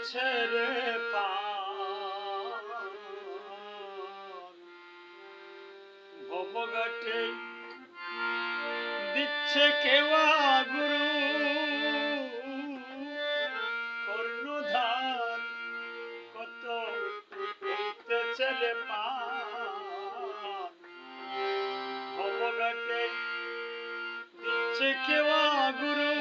ছেড়ে ভবঘাটে দিচ্ছে কেওয়া গুরু কর্ণধার কত ছেড়ে ভবঘাটে দিচ্ছে কেওয়া গুরু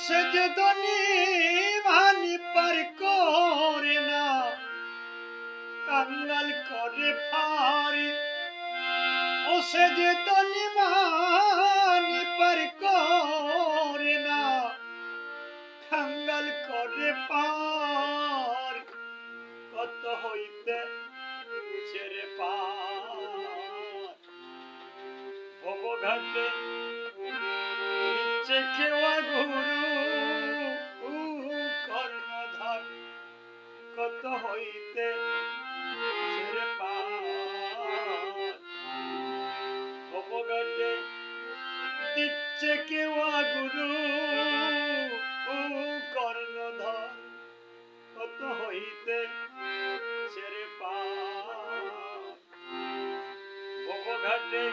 সে যে ধনী ভানি পার করে না কাঙ্গাল করে ফারি ও সে যে ধনী ভানি পার করে না কাঙ্গাল করে পার কত হইতে ছেড়ে পার ভবঘাটে দিচ্ছে কেওয়া গুরু কর্ণধার কত হইতে ছেড়ে পার ভবঘাটে দিচ্ছে কেওয়া গুরু কর্ণধার কত হইতে ছেড়ে পার ভবঘাটে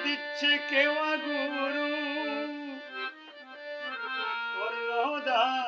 দিচ্ছে কেওয়া গুরু কর্ণধার